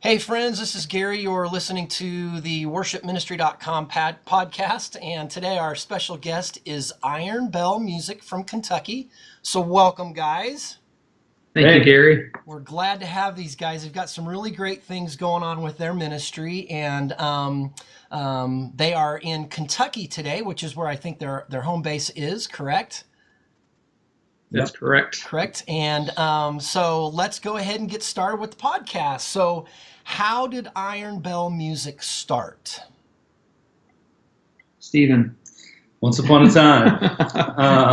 Hey friends, this is Gary. You're listening to the worshipministry.com podcast, and today our special guest is Iron Bell Music from Kentucky. So welcome, guys. Thank you, Gary. We're glad to have these guys. They've got some really great things going on with their ministry, and they are in Kentucky today, which is where I think their home base is, correct? That's correct. Correct. And so let's go ahead and get started with the podcast. So how did Iron Bell Music start? Stephen. Once upon a time.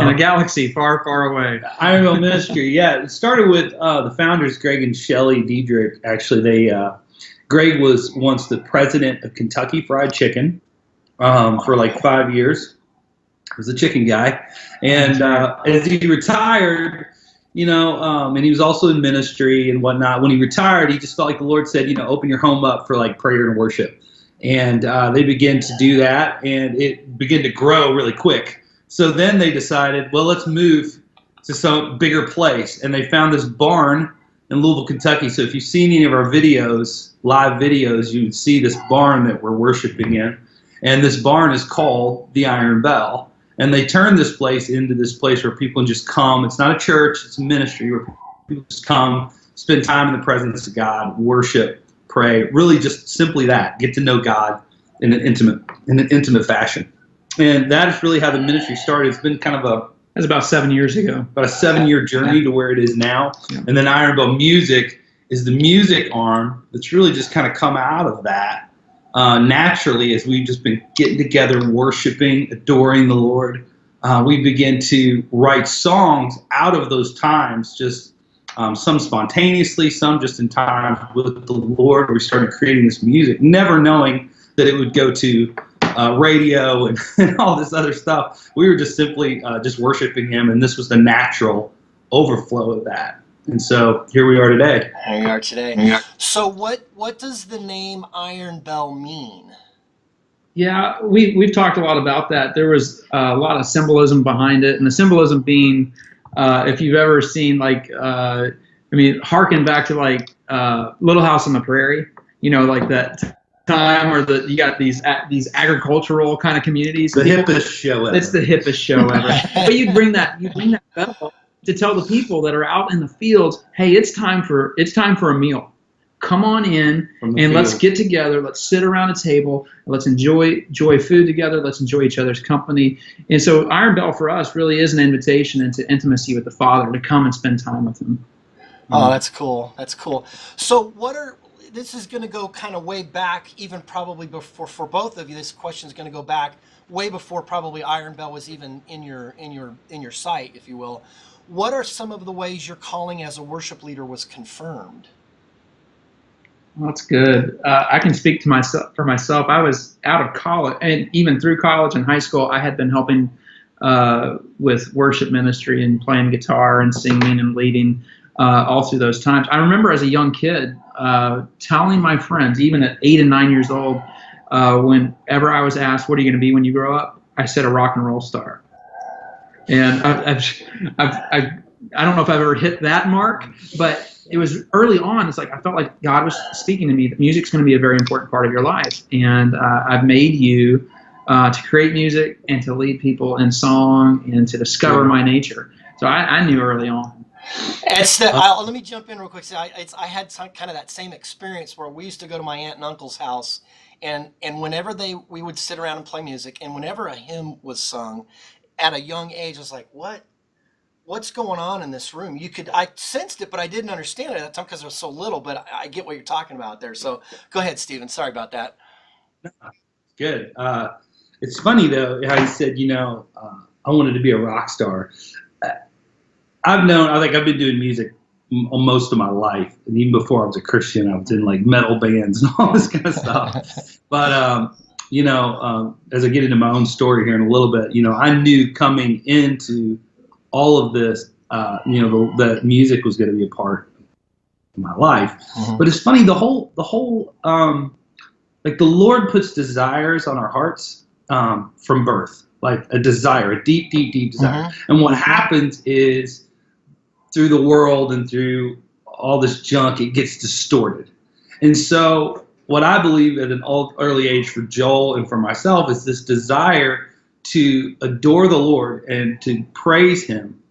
In a galaxy far, far away. Iron Bell Ministry, yeah. It started with the founders, Greg and Shelly Diedrich. Actually, Greg was once the president of Kentucky Fried Chicken for like 5 years. He was a chicken guy. And as he retired, and he was also in ministry and whatnot. When he retired, he just felt like the Lord said, open your home up for like prayer and worship. And they began to do that, and it began to grow really quick. So then they decided, well, let's move to some bigger place. And they found this barn in Louisville, Kentucky. So if you've seen any of our videos, live videos, you would see this barn that we're worshiping in. And this barn is called the Iron Bell. And they turned this place into this place where people can just come. It's not a church, it's a ministry where people just come, spend time in the presence of God, worship, pray, really just simply that, get to know God in an intimate fashion. And that is really how the ministry started. It's been kind of That's about 7 years ago. about a 7-year journey to where it is now. Yeah. And then Iron Bell Music is the music arm that's really just kind of come out of that naturally as we've just been getting together, worshiping, adoring the Lord. We begin to write songs out of those times, just some spontaneously, some just in time with the Lord. We started creating this music, never knowing that it would go to radio and all this other stuff. We were just simply just worshiping Him, and this was the natural overflow of that. And so here we are today. Here we are today. Yeah. So what does the name Iron Bell mean? Yeah, we've talked a lot about that. There was a lot of symbolism behind it, and the symbolism being, if you've ever seen harken back to Little House on the Prairie, like that time where you got these agricultural kind of communities. The hippest show ever. It's the hippest show ever. But you bring that bell to tell the people that are out in the fields, hey, it's time for a meal. Come on in and let's get together. Let's sit around a table. Let's enjoy food together. Let's enjoy each other's company. And so Iron Bell for us really is an invitation into intimacy with the Father, to come and spend time with Him. Oh, that's cool. That's cool. So this is going to go kind of way back, even probably before, for both of you, this question is going to go back way before probably Iron Bell was even in your sight, if you will. What are some of the ways your calling as a worship leader was confirmed? Well, that's good. I can speak for myself. I was out of college, and even through college and high school, I had been helping with worship ministry and playing guitar and singing and leading all through those times. I remember as a young kid telling my friends, even at 8 and 9 years old, whenever I was asked, "What are you going to be when you grow up?" I said, "A rock and roll star." And I don't know if I've ever hit that mark, but it was early on. It's like I felt like God was speaking to me that music's going to be a very important part of your life, and I've made you to create music and to lead people in song and to discover my nature. So I knew early on. Let me jump in real quick. I had kind of that same experience where we used to go to my aunt and uncle's house, and whenever we would sit around and play music, and whenever a hymn was sung, at a young age, I was like, what's going on in this room? I sensed it, but I didn't understand it at that time because it was so little, but I get what you're talking about there. So go ahead, Stephen. Sorry about that. Good. It's funny, though, how you said, I wanted to be a rock star. I've been doing music most of my life. And even before I was a Christian, I was in like metal bands and all this kind of stuff. But, as I get into my own story here in a little bit, I knew coming into all of this, that music was going to be a part of my life. Mm-hmm. But it's funny, the whole, the Lord puts desires on our hearts from birth, like a desire, a deep, deep, deep desire. Mm-hmm. And what happens is through the world and through all this junk, it gets distorted. And so what I believe at an early age for Joel and for myself is this desire to adore the Lord and to praise him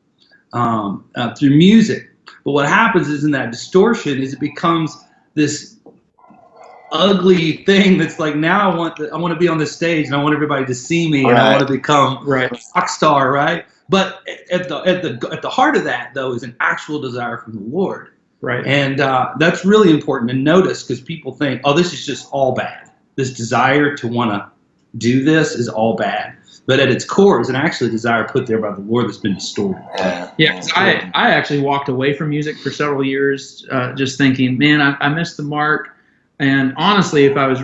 through music. But what happens is in that distortion is it becomes this ugly thing that's like, now I want to be on this stage and I want everybody to see me and I want to become a rock star, right? But at the heart of that, though, is an actual desire from the Lord. Right. And that's really important to notice, because people think, oh, this is just all bad. This desire to want to do this is all bad. But at its core is an actually desire put there by the Lord that's been distorted. Yeah, 'cause I actually walked away from music for several years, just thinking, man, I missed the mark. And honestly, if I was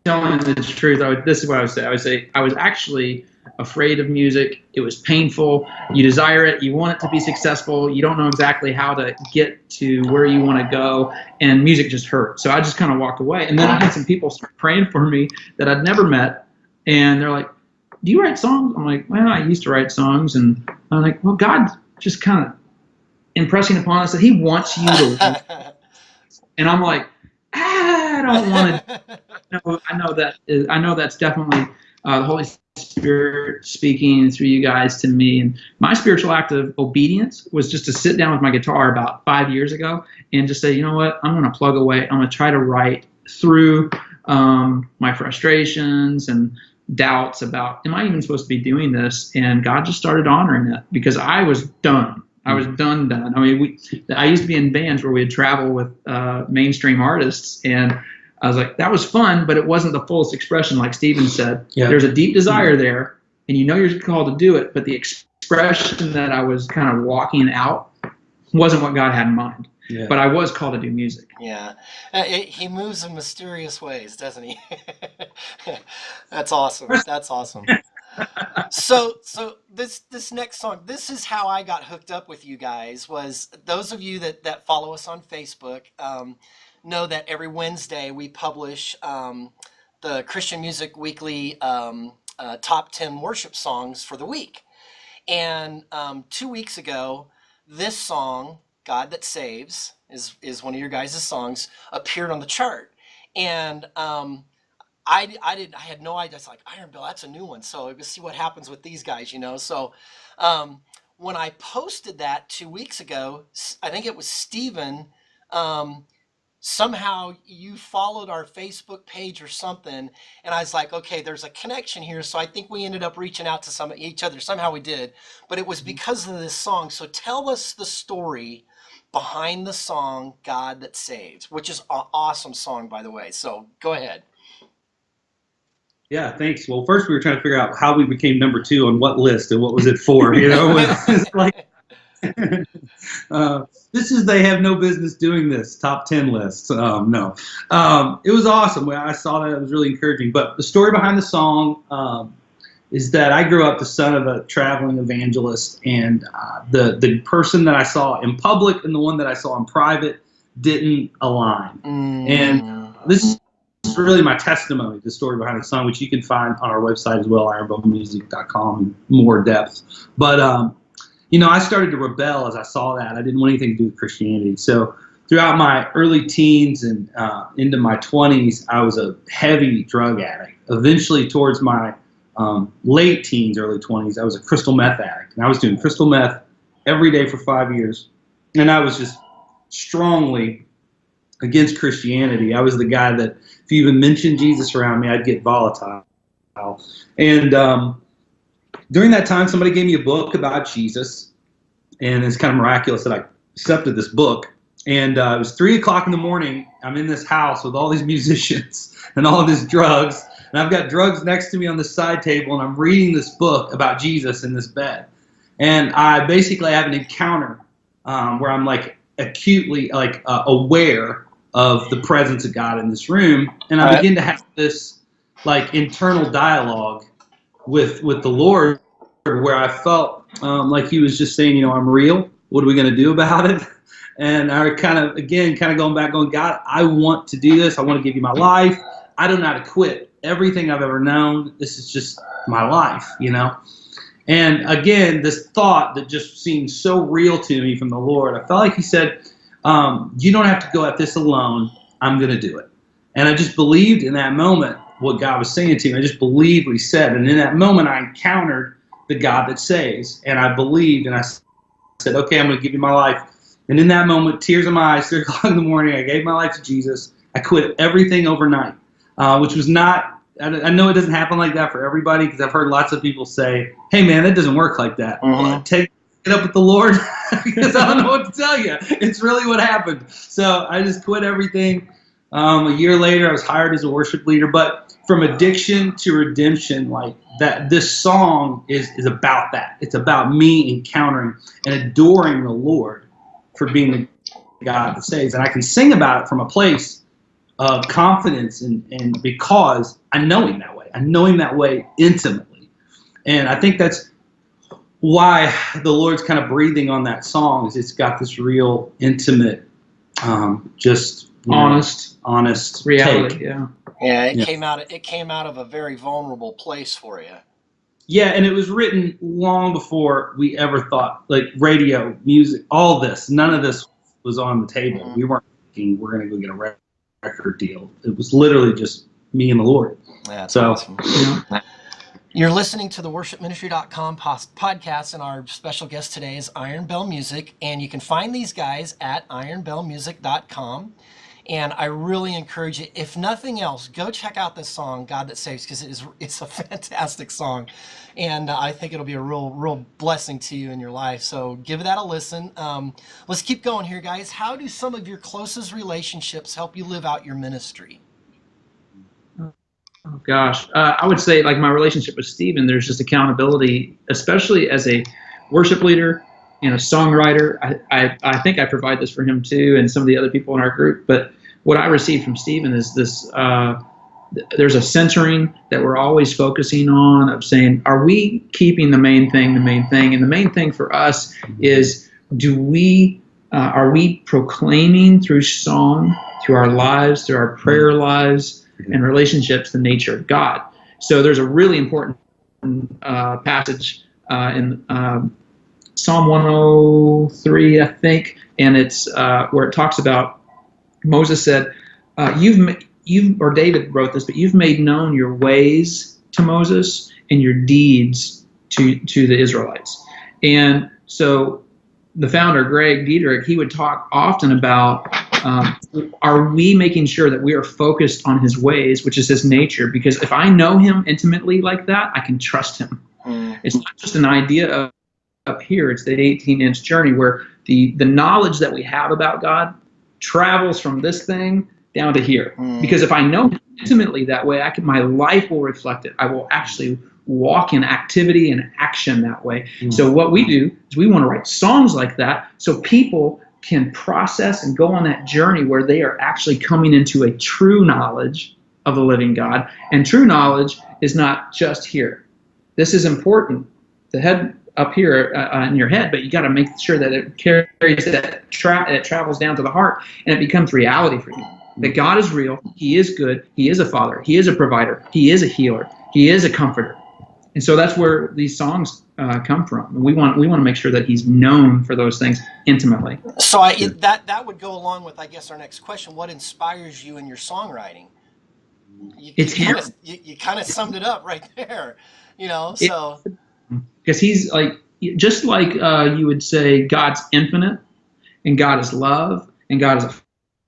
telling the truth, this is what I would say. I would say I was actually afraid of music. It was painful. You desire it. You want it to be successful. You don't know exactly how to get to where you want to go. And music just hurt. So I just kind of walked away. And then I had some people start praying for me that I'd never met. And they're like, do you write songs? I'm like, well, I used to write songs. And I'm like, well, God just kind of impressing upon us that he wants you to. And I'm like, I don't want to. No, I know that's definitely the Holy Spirit speaking through you guys to me. And my spiritual act of obedience was just to sit down with my guitar about 5 years ago and just say, you know what, I'm going to plug away. I'm going to try to write through my frustrations and doubts about, am I even supposed to be doing this? And God just started honoring it, because I was done. I was done. I mean, I used to be in bands where we'd travel with mainstream artists, and I was like, that was fun, but it wasn't the fullest expression, like Stephen said. Yeah. There's a deep desire there, and you know you're called to do it, but the expression that I was kind of walking out wasn't what God had in mind. Yeah. But I was called to do music. Yeah. He moves in mysterious ways, doesn't he? That's awesome. That's awesome. So this next song, this is how I got hooked up with you guys. Was those of you that follow us on Facebook know that every Wednesday we publish the Christian Music Weekly top 10 worship songs for the week. And 2 weeks ago, this song, God That Saves, is one of your guys' songs, appeared on the chart. And I had no idea. It's like, Iron Bill, that's a new one. So let's see what happens with these guys, you know. So when I posted that 2 weeks ago, I think it was Stephen, somehow you followed our Facebook page or something, and I was like, okay, there's a connection here. So I think we ended up reaching out to each other. Somehow we did, but it was because of this song. So tell us the story behind the song God That Saves, which is an awesome song, by the way. So go ahead. Yeah, thanks. Well, first we were trying to figure out how we became number 2 on what list and what was it for, you know. It's like, this is, they have no business doing this, top 10 lists. No. It was awesome. I saw that. It was really encouraging. But the story behind the song is that I grew up the son of a traveling evangelist, and the person that I saw in public and the one that I saw in private didn't align. And this is really my testimony, the story behind the song, which you can find on our website as well, ironbonemusic.com, in more depth. But you know, I started to rebel as I saw that. I didn't want anything to do with Christianity. So throughout my early teens and into my 20s, I was a heavy drug addict. Eventually, towards my late teens, early 20s, I was a crystal meth addict. And I was doing crystal meth every day for 5 years. And I was just strongly against Christianity. I was the guy that if you even mentioned Jesus around me, I'd get volatile. And during that time, somebody gave me a book about Jesus, and it's kind of miraculous that I accepted this book. And it was 3 o'clock in the morning. I'm in this house with all these musicians and all of this drugs, and I've got drugs next to me on the side table, and I'm reading this book about Jesus in this bed. And I basically have an encounter where I'm like acutely aware of the presence of God in this room, and I begin to have this like internal dialogue with the Lord, where I felt like he was just saying, you know, I'm real. What are we going to do about it? And I kind of going back, going, God, I want to do this. I want to give you my life. I don't know how to quit everything I've ever known. This is just my life, you know. And again, this thought that just seemed so real to me from the Lord, I felt like he said, you don't have to go at this alone. I'm going to do it. And I just believed in that moment what God was saying to me. I just believed what he said. And in that moment, I encountered the God that saves. And I believed, and I said, okay, I'm going to give you my life. And in that moment, tears in my eyes, 3 o'clock in the morning, I gave my life to Jesus. I quit everything overnight, which was not, I know it doesn't happen like that for everybody, because I've heard lots of people say, hey, man, that doesn't work like that. Mhm. Take it up with the Lord, because I don't know what to tell you. It's really what happened. So I just quit everything. A year later, I was hired as a worship leader. But from addiction to redemption, like that, this song is about that. It's about me encountering and adoring the Lord for being the God that saves. And I can sing about it from a place of confidence and because I know him that way. I know him that way intimately. And I think that's why the Lord's kind of breathing on that song, is it's got this real intimate, just honest reality. take. Yeah, it came out of a very vulnerable place for you. Yeah, and it was written long before we ever thought, like radio, music, all this. None of this was on the table. Mhm. We weren't thinking we're going to go get a record deal. It was literally just me and the Lord. That's So, awesome. You're listening to the worshipministry.com podcast, and our special guest today is Iron Bell Music, and you can find these guys at ironbellmusic.com. And I really encourage you, if nothing else, go check out this song, God That Saves, because it's a fantastic song. And I think it'll be a real blessing to you in your life. So give that a listen. Let's keep going here, guys. How do some of your closest relationships help you live out your ministry? Oh gosh, I would say like my relationship with Stephen, there's just accountability, especially as a worship leader and a songwriter. I think I provide this for him too, and some of the other people in our group. But what I received from Stephen is this: there's a centering that we're always focusing on, of saying, are we keeping the main thing the main thing? And the main thing for us is, are we proclaiming through song, through our lives, through our prayer lives and relationships, the nature of God? So there's a really important passage in Psalm 103, I think, and it's where it talks about, Moses said, or David wrote this, but you've made known your ways to Moses and your deeds to the Israelites. And so the founder, Greg Dietrich, he would talk often about, are we making sure that we are focused on his ways, which is his nature? Because if I know him intimately like that, I can trust him. It's not just an idea of up here, it's that 18-inch journey where the knowledge that we have about God travels from this thing down to here. Because if I know him intimately that way, my life will reflect it. I will actually walk in activity and action that way. So what we do is we want to write songs like that so people can process and go on that journey where they are actually coming into a true knowledge of the living God. And true knowledge is not just here. This is important. The head up here in your head, but you got to make sure that it carries that it travels down to the heart, and it becomes reality for you. That God is real. He is good. He is a father. He is a provider. He is a healer. He is a comforter. And so that's where these songs come from. And we want to make sure that he's known for those things intimately. So that would go along with, I guess, our next question. What inspires you in your songwriting? You kind of summed it up right there. So because he's like, just like you would say God's infinite, and God is love, and God is a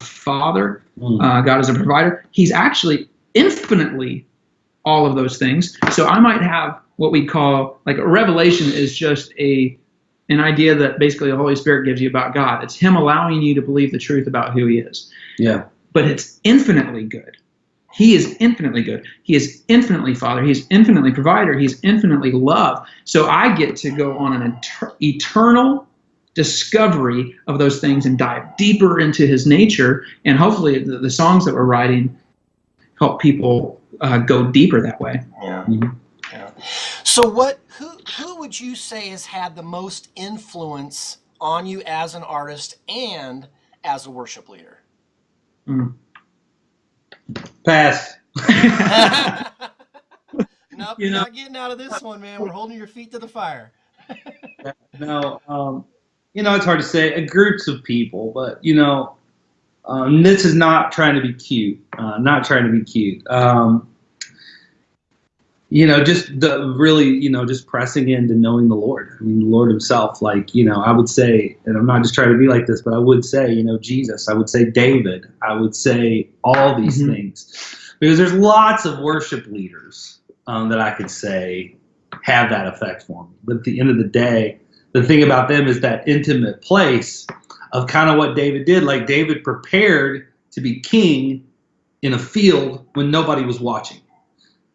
father, God is a provider. He's actually infinitely all of those things. So I might have what we call, like, a revelation is just an idea that basically the Holy Spirit gives you about God. It's him allowing you to believe the truth about who he is. Yeah. But it's infinitely good. He is infinitely good. He is infinitely Father. He is infinitely provider. He is infinitely love. So I get to go on an eternal discovery of those things and dive deeper into his nature. And hopefully the songs that we're writing help people go deeper that way. Yeah. Yeah. So who would you say has had the most influence on you as an artist and as a worship leader? Pass. Nope, you're not getting out of this one, man. We're holding your feet to the fire. No, it's hard to say. Groups of people, but This is not trying to be cute. Not trying to be cute. Just just pressing into knowing the Lord. I mean, the Lord himself, I would say, and I'm not just trying to be like this, but I would say, Jesus, I would say David, I would say all these things, because there's lots of worship leaders that I could say have that effect for me. But at the end of the day, the thing about them is that intimate place of kind of what David did. Like, David prepared to be king in a field when nobody was watching.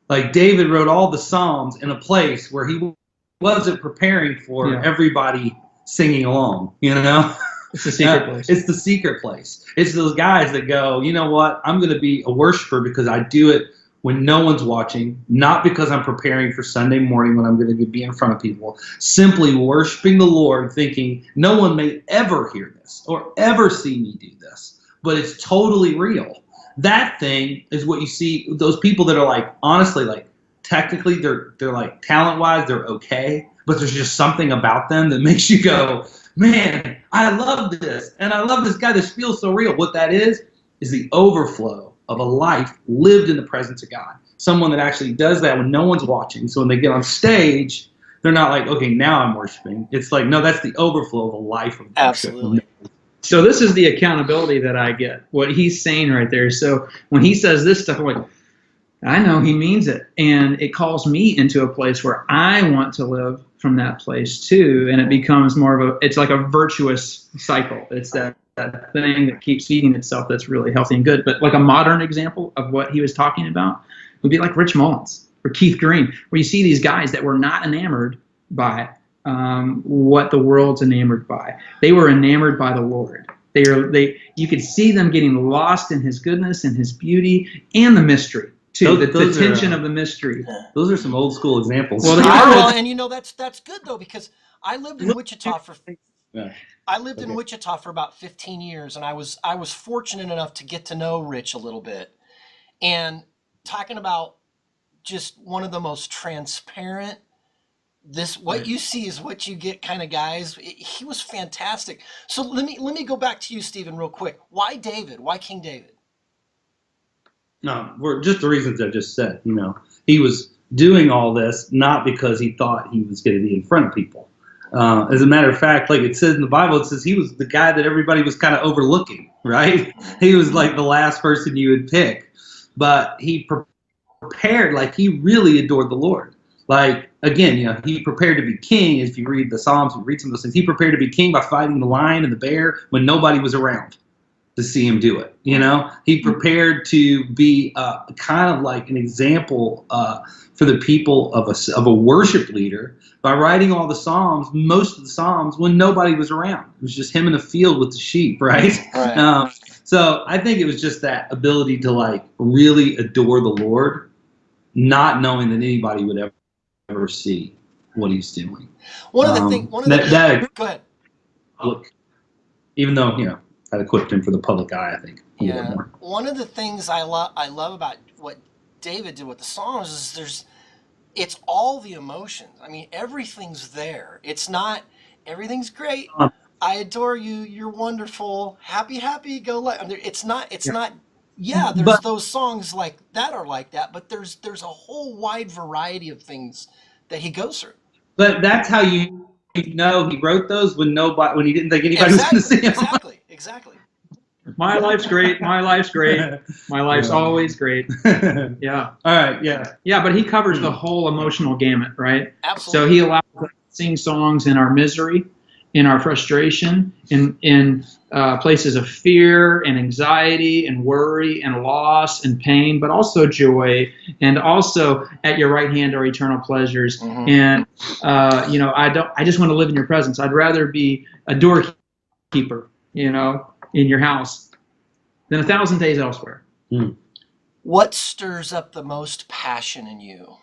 Like, David wrote all the Psalms in a place where he wasn't preparing for everybody singing along, It's the secret place. It's the secret place. It's those guys that go, you know what, I'm going to be a worshiper because I do it when no one's watching, not because I'm preparing for Sunday morning when I'm going to be in front of people, simply worshiping the Lord, thinking no one may ever hear this or ever see me do this, but it's totally real. That thing is what you see, those people that are like, honestly, like, technically they're like, talent-wise, they're okay, but there's just something about them that makes you go, man, I love this, and I love this guy. This feels so real. What that is the overflow of a life lived in the presence of God. Someone that actually does that when no one's watching. So when they get on stage, they're not like, okay, now I'm worshiping. It's like, no, that's the overflow of a life of worship. Absolutely. So this is the accountability that I get, what he's saying right there. So when he says this stuff, I'm like, I know he means it. And it calls me into a place where I want to live from that place too. And it becomes more of it's like a virtuous cycle. It's that thing that keeps feeding itself that's really healthy and good. But like a modern example of what he was talking about would be like Rich Mullins or Keith Green, where you see these guys that were not enamored by what the world's enamored by. They were enamored by the Lord. You could see them getting lost in his goodness and his beauty and the mystery too. The tension of the mystery. Those are some old school examples. Well, and that's good though, because I lived in Wichita for about 15 years, and I was fortunate enough to get to know Rich a little bit, and talking about just one of the most transparent, what you see is what you get kind of guys. He was fantastic. So let me go back to you, Stephen, real quick. Why David? Why King David? No, we're just the reasons I just said. He was doing all this not because he thought he was going to be in front of people. As a matter of fact, like it says in the Bible, it says he was the guy that everybody was kind of overlooking, right? He was like the last person you would pick. But he prepared, like he really adored the Lord. Like, again, he prepared to be king. If you read the Psalms, you read some of those things. He prepared to be king by fighting the lion and the bear when nobody was around to see him do it. He prepared to be kind of like an example for the people of a worship leader by writing all the Psalms, most of the Psalms, when nobody was around. It was just him in the field with the sheep, right? Right. So I think it was just that ability to like really adore the Lord, not knowing that anybody would ever see what he's doing. Go ahead. Look, even though I'd equipped him for the public eye, I think. Yeah. One of the things I love about what David did with the Psalms is it's all the emotions. I mean, everything's there. It's not everything's great. I adore you. You're wonderful. Happy, go light. I mean, it's not. Yeah, there's those songs like that are like that, but there's a whole wide variety of things that he goes through. But that's how you know he wrote those when he didn't think anybody was going to see him. Exactly. My life's great. My life's great. My life's always great. Yeah. All right. Yeah. Yeah, but he covers the whole emotional gamut, right? Absolutely. So he allows us to sing songs in our misery, in our frustration, in places of fear and anxiety and worry and loss and pain, but also joy, and also at your right hand are eternal pleasures. Mm-hmm. And I just want to live in your presence. I'd rather be a doorkeeper, in your house than 1,000 days elsewhere. Mm. What stirs up the most passion in you?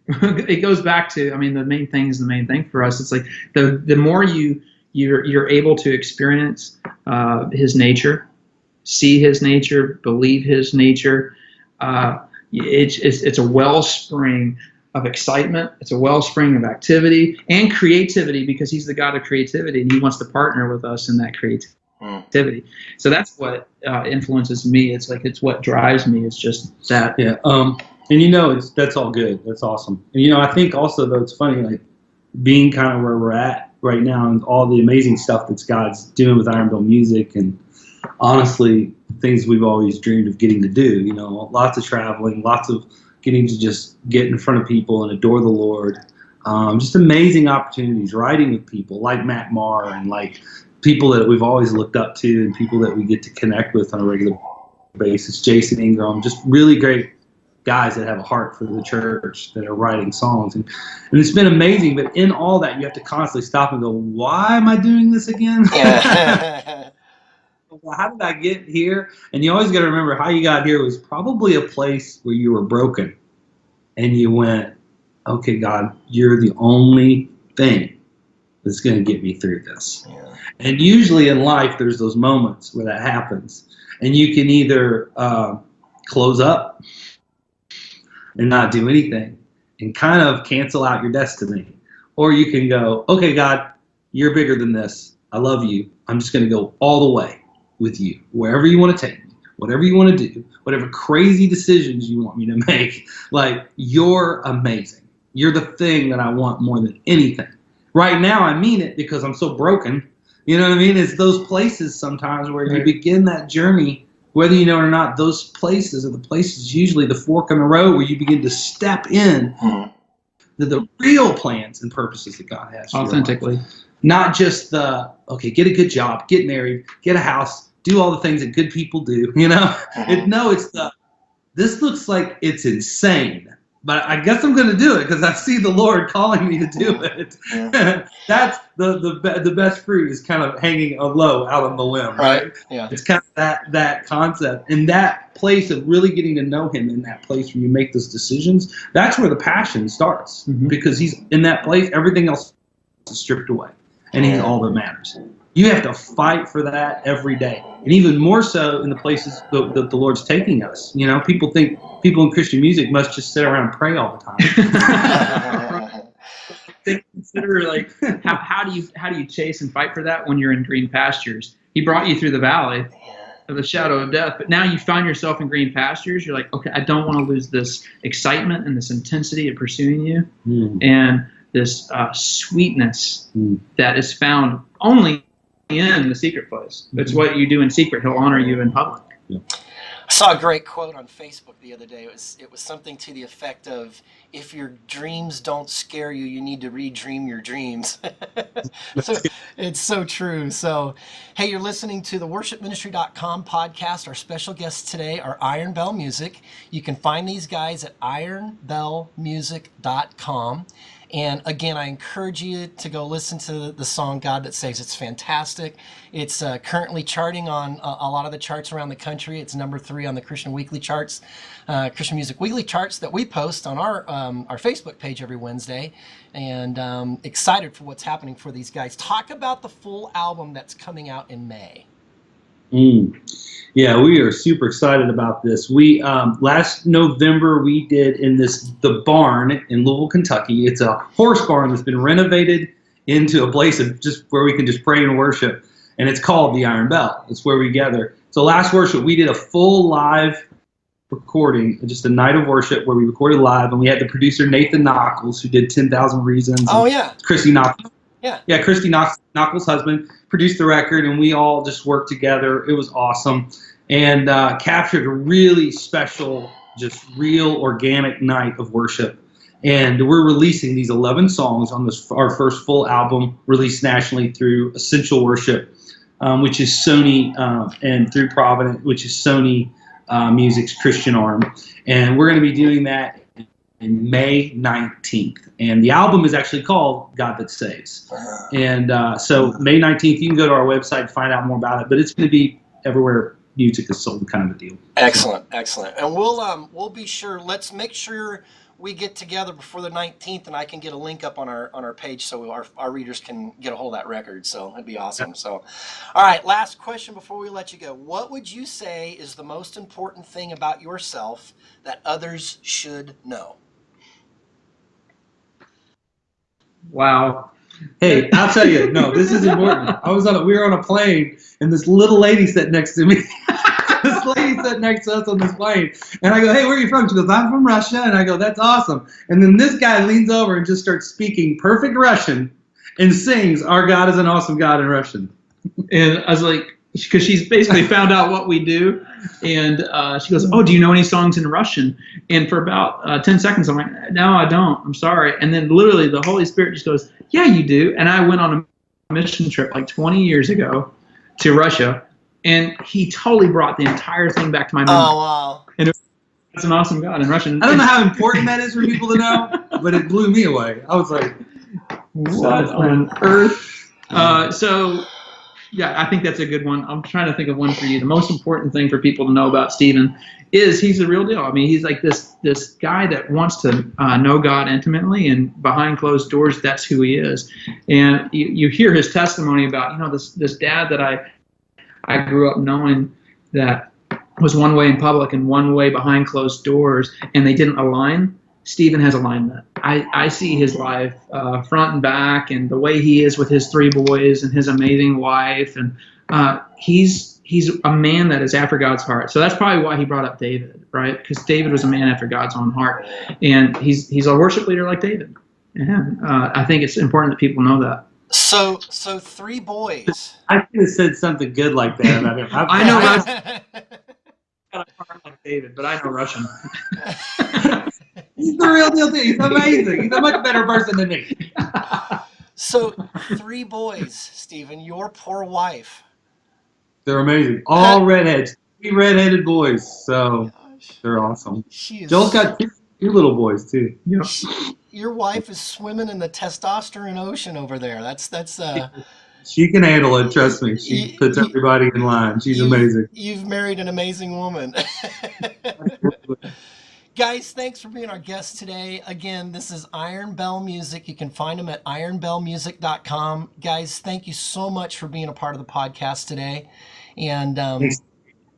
It goes back to, the main thing is the main thing for us. It's like the more you're able to experience his nature, see his nature, believe his nature, it's a wellspring of excitement. It's a wellspring of activity and creativity, because he's the God of creativity and he wants to partner with us in that creativity. activity. So that's what influences me. It's like, it's what drives me. It's just that. Yeah. And that's all good. That's awesome. And I think also though it's funny, like being kind of where we're at right now and all the amazing stuff that God's doing with Iron Bell Music, and honestly things we've always dreamed of getting to do. Lots of traveling, lots of getting to just get in front of people and adore the Lord. Just amazing opportunities, writing with people like Matt Maher and like people that we've always looked up to and people that we get to connect with on a regular basis. Jason Ingram, just really great guys that have a heart for the church that are writing songs. And it's been amazing, but in all that, you have to constantly stop and go, why am I doing this again? Yeah. How did I get here? And you always got to remember how you got here was probably a place where you were broken. And you went, okay, God, you're the only thing that's going to get me through this. Yeah. And usually in life, there's those moments where that happens. And you can either close up and not do anything and kind of cancel out your destiny. Or you can go, okay, God, you're bigger than this. I love you. I'm just going to go all the way with you, wherever you want to take me, whatever you want to do, whatever crazy decisions you want me to make. Like, you're amazing. You're the thing that I want more than anything. Right now, I mean it because I'm so broken. You know what I mean? It's those places sometimes where you begin that journey, whether you know it or not, those places are the places, usually the fork in the road, where you begin to step in to the real plans and purposes that God has for authentically. Your life. Not just the, okay, get a good job, get married, get a house, do all the things that good people do, it's the, this looks like it's insane, but I guess I'm going to do it because I see the Lord calling me to do it. That's the best fruit is kind of hanging low out on the limb, right? Yeah. It's kind of that concept, and that place of really getting to know Him in that place where you make those decisions. That's where the passion starts, because He's in that place. Everything else is stripped away, and He's all that matters. You have to fight for that every day, and even more so in the places that the Lord's taking us. People think people in Christian music must just sit around and pray all the time. They consider like how do you chase and fight for that when you're in green pastures? He brought you through the valley of the shadow of death, but now you find yourself in green pastures. You're like, okay, I don't want to lose this excitement and this intensity of pursuing you, and this sweetness that is found only in the secret place. It's what you do in secret. He'll honor you in public. I saw a great quote on Facebook the other day. It was something to the effect of, if your dreams don't scare you, you need to re-dream your dreams. So, it's so true. So, hey, you're listening to the worshipministry.com podcast. Our special guests today are Iron Bell Music. You can find these guys at ironbellmusic.com. And again, I encourage you to go listen to the song God That Saves. It's fantastic. It's currently charting on a lot of the charts around the country. It's number 3 on the Christian Weekly charts, Christian Music Weekly charts that we post on our Facebook page every Wednesday. And excited for what's happening for these guys. Talk about the full album that's coming out in May. Yeah, we are super excited about this. We last November we did the barn in Louisville, Kentucky. It's a horse barn that's been renovated into a place of just where we can just pray and worship, and it's called the Iron Bell. It's where we gather. So last worship we did a full live recording, just a night of worship where we recorded live, and we had the producer Nathan Knuckles, who did 10,000 Reasons. Oh yeah, Christy Knuckles. Yeah, Christy Knuckles' husband produced the record, and we all just worked together. It was awesome, and captured a really special, just real organic night of worship. And we're releasing these 11 songs on our first full album, released nationally through Essential Worship, which is Sony, and through Providence, which is Sony Music's Christian arm. And we're going to be doing that in May 19th. And the album is actually called God That Saves. And so May 19th, you can go to our website and find out more about it. But it's going to be everywhere music is sold, kind of a deal. Excellent. And we'll be sure, let's make sure we get together before the 19th, and I can get a link up on our page so our readers can get a hold of that record. So that'd be awesome. So, all right, last question before we let you go. What would you say is the most important thing about yourself that others should know? Wow. Hey, I'll tell you. No, this is important. We were on a plane, and this little lady sat next to me. This lady sat next to us on this plane, and I go, "Hey, where are you from?" She goes, "I'm from Russia," and I go, "That's awesome." And then this guy leans over and just starts speaking perfect Russian, and sings, "Our God is an awesome God" in Russian. And I was like, because she's basically found out what we do, and she goes, "Oh, do you know any songs in Russian?" And for about 10 seconds, I'm like, "No, I don't. I'm sorry." And then literally the Holy Spirit just goes, "Yeah, you do." And I went on a mission trip like 20 years ago to Russia, and he totally brought the entire thing back to my memory. Oh, wow. And it's an awesome God in Russian. I don't know how important that is for people to know, but it blew me away. I was like, what on earth? So, yeah, I think that's a good one. I'm trying to think of one for you. The most important thing for people to know about Stephen is he's the real deal. I mean, he's like this guy that wants to know God intimately, and behind closed doors, that's who he is. And you hear his testimony about, this dad that I grew up knowing that was one way in public and one way behind closed doors, and they didn't align. Stephen has alignment. I see his life front and back, and the way he is with his 3 boys and his amazing wife, and he's a man that is after God's heart. So that's probably why he brought up David, right? Because David was a man after God's own heart, and he's a worship leader like David. And I think it's important that people know that. So 3 boys. I could have said something good like that about him. I know Russian. Got a heart like David, but I know Russian. He's the real deal, too. He's amazing. He's a much better person than me. So 3 boys, Stephen, your poor wife. They're amazing. All redheads. 3 redheaded boys. So they're awesome. Joel's got 2 little boys, too. Yeah. Your wife is swimming in the testosterone ocean over there. That's She can handle it, trust me. She puts everybody in line. She's amazing. You've married an amazing woman. Guys, thanks for being our guest today. Again, this is Iron Bell Music. You can find them at ironbellmusic.com. Guys, thank you so much for being a part of the podcast today. And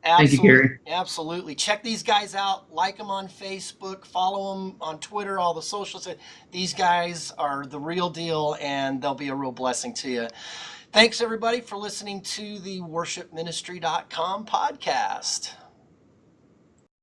thank you, Gary. Absolutely. Check these guys out. Like them on Facebook. Follow them on Twitter, all the socials. These guys are the real deal, and they'll be a real blessing to you. Thanks, everybody, for listening to the worshipministry.com podcast.